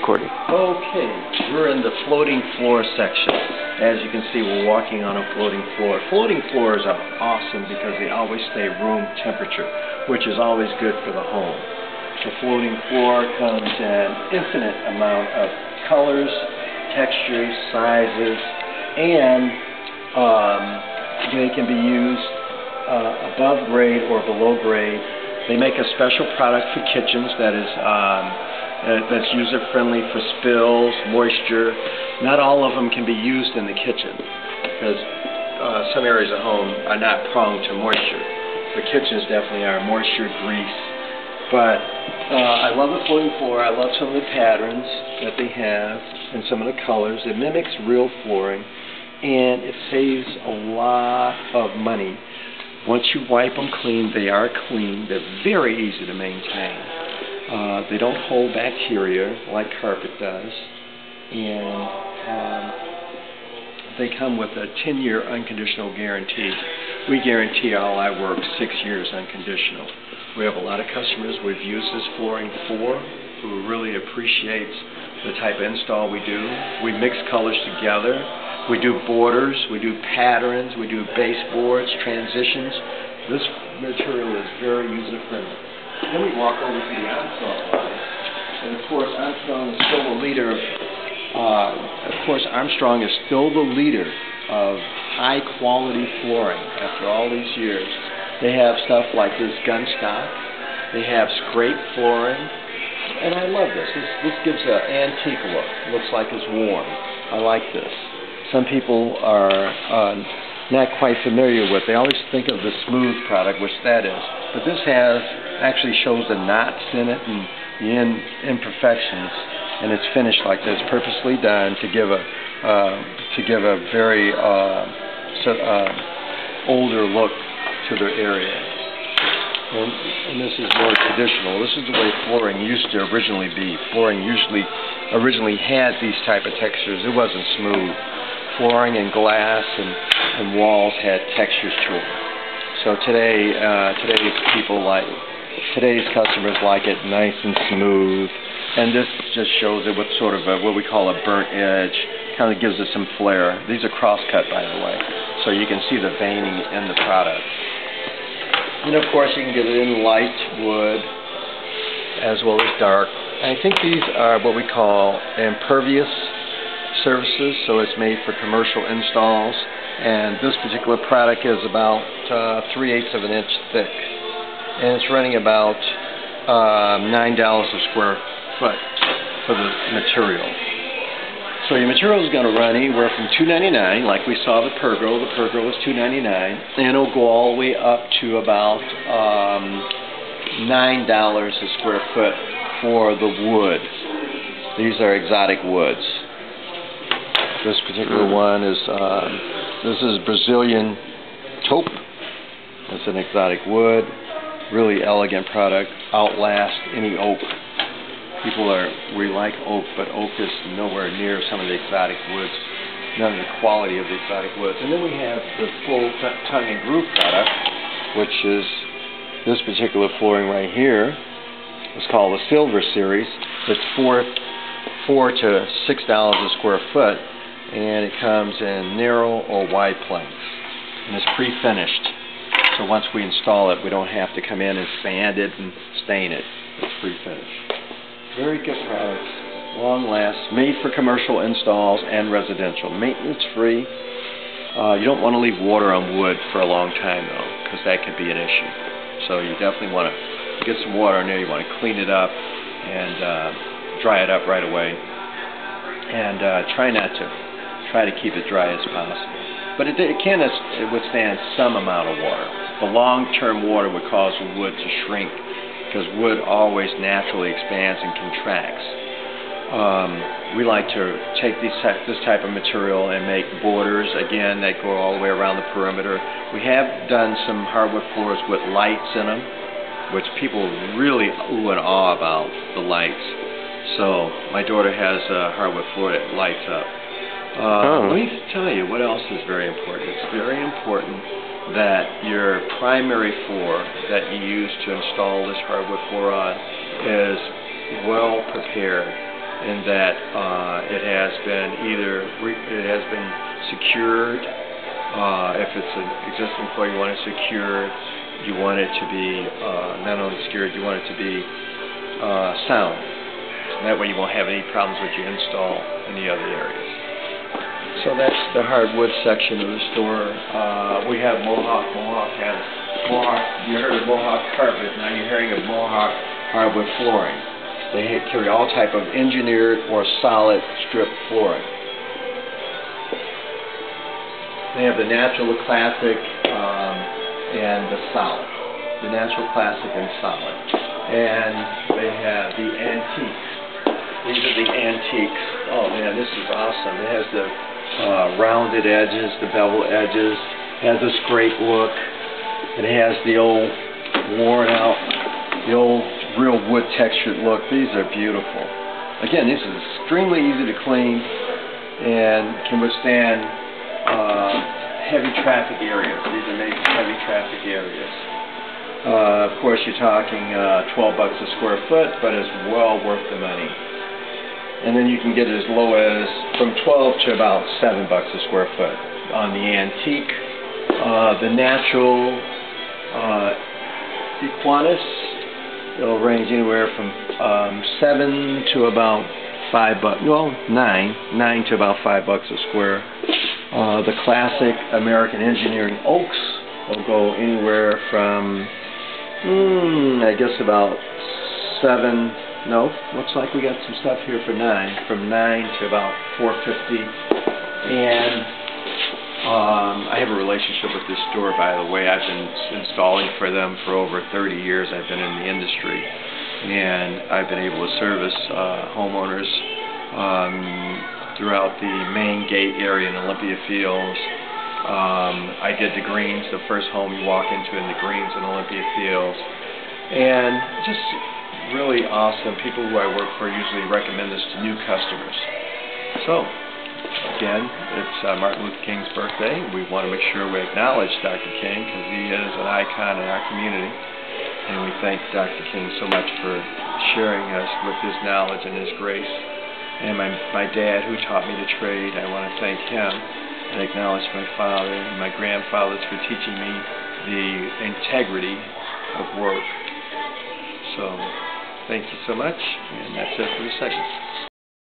recording. Okay, we're in the floating floor section. As you can see, we're walking on a floating floor. Floating floors are awesome because they always stay room temperature, which is always good for the home. The floating floor comes in infinite amount of colors, textures, sizes, and they can be used above grade or below grade. They make a special product for kitchens that is that's user-friendly for spills, moisture. Not all of them can be used in the kitchen because some areas of home are not prone to moisture. The kitchens definitely are moisture, grease. But I love the floating floor. I love some of the patterns that they have and some of the colors. It mimics real flooring, and it saves a lot of money. Once you wipe them clean, they are clean. They're very easy to maintain. They don't hold bacteria like carpet does. And they come with a 10-year unconditional guarantee. We guarantee all our work 6 years unconditional. We have a lot of customers we've used this flooring for who really appreciates the type of install we do. We mix colors together. We do borders, we do patterns, we do baseboards, transitions. This material is very user-friendly. Then we walk over to the Armstrong line, and of course Armstrong is still the leader of high-quality flooring after all these years. They have stuff like this gun stock. They have scrape flooring, and I love this. This gives an antique look. Looks like it's worn. I like this. Some people are not quite familiar with. They always think of the smooth product, which that is. But this actually shows the knots in it and the imperfections, and it's finished like this, purposely done to give a very older look to their area. And this is more traditional. This is the way flooring used to originally be. Flooring originally had these type of textures. It wasn't smooth. Flooring and glass and walls had textures to them. So today's customers like it nice and smooth. And this just shows it with sort of what we call a burnt edge. Kind of gives it some flair. These are cross-cut, by the way, so you can see the veining in the product. And of course, you can get it in light wood as well as dark. And I think these are what we call impervious surfaces, so it's made for commercial installs. And this particular product is about 3/8 of an inch thick, and it's running about $9 a square foot for the material. So your material is going to run anywhere from $2.99, like we saw the Pergo. The Pergo was $2.99, and it'll go all the way up to about $9 a square foot for the wood. These are exotic woods. This particular one is this is Brazilian taupe. It's an exotic wood, really elegant product. Outlast any oak. We like oak, but oak is nowhere near some of the exotic woods, none of the quality of the exotic woods. And then we have the full tongue and groove product, which is this particular flooring right here. It's called the Silver Series. It's $4 to $6 a square foot, and it comes in narrow or wide planks, and it's pre-finished. So once we install it, we don't have to come in and sand it and stain it. It's pre-finished. Very good products, long last, made for commercial installs and residential. Maintenance free. You don't want to leave water on wood for a long time though, because that could be an issue. So you definitely want to get some water in there. You want to clean it up and dry it up right away. And try to keep it dry as possible. But it can withstand some amount of water. The long-term water would cause the wood to shrink, because wood always naturally expands and contracts. We like to take this type of material and make borders, again, that go all the way around the perimeter. We have done some hardwood floors with lights in them, which people really ooh and ah about, the lights. So my daughter has a hardwood floor that lights up. Let me tell you what else is very important. It's very important that your primary floor that you use to install this hardwood floor on is well prepared. in that it has been secured. If it's an existing floor, you want it secured. You want it to be not only secured, you want it to be sound. And that way you won't have any problems with your install in the other areas. So that's the hardwood section of the store. We have Mohawk. You heard of Mohawk carpet. Now you're hearing of Mohawk hardwood flooring. They carry all type of engineered or solid strip flooring. They have the natural, the classic, and the solid. The natural, classic, and solid. And they have the antiques. These are the antiques. Oh man, this is awesome. It has the rounded edges, the bevel edges. It has a scrape look. It has the old worn out, the old real wood textured look. These are beautiful. Again, this is extremely easy to clean and can withstand heavy traffic areas. These are made for heavy traffic areas. Of course, you're talking $12 a square foot, but it's well worth the money. And then you can get as low as from 12 to about $7 a square foot on the antique. The natural Equanus, it'll range anywhere from 7 to about $5. Well, 9 to about $5 a square. The classic American engineering oaks will go anywhere from I guess about 7. No, looks like we got some stuff here for 9. From 9 to about $4.50. And I have a relationship with this store, by the way. I've been installing for them for over 30 years. I've been in the industry, and I've been able to service homeowners throughout the main gate area in Olympia Fields. I did the greens, the first home you walk into in the greens in Olympia Fields, and just really awesome. People who I work for usually recommend this to new customers. So, again, it's Martin Luther King's birthday. We want to make sure we acknowledge Dr. King because he is an icon in our community. And we thank Dr. King so much for sharing us with his knowledge and his grace. And my dad, who taught me to trade, I want to thank him and acknowledge my father and my grandfathers for teaching me the integrity of work. So, thank you so much, and that's it for the segment.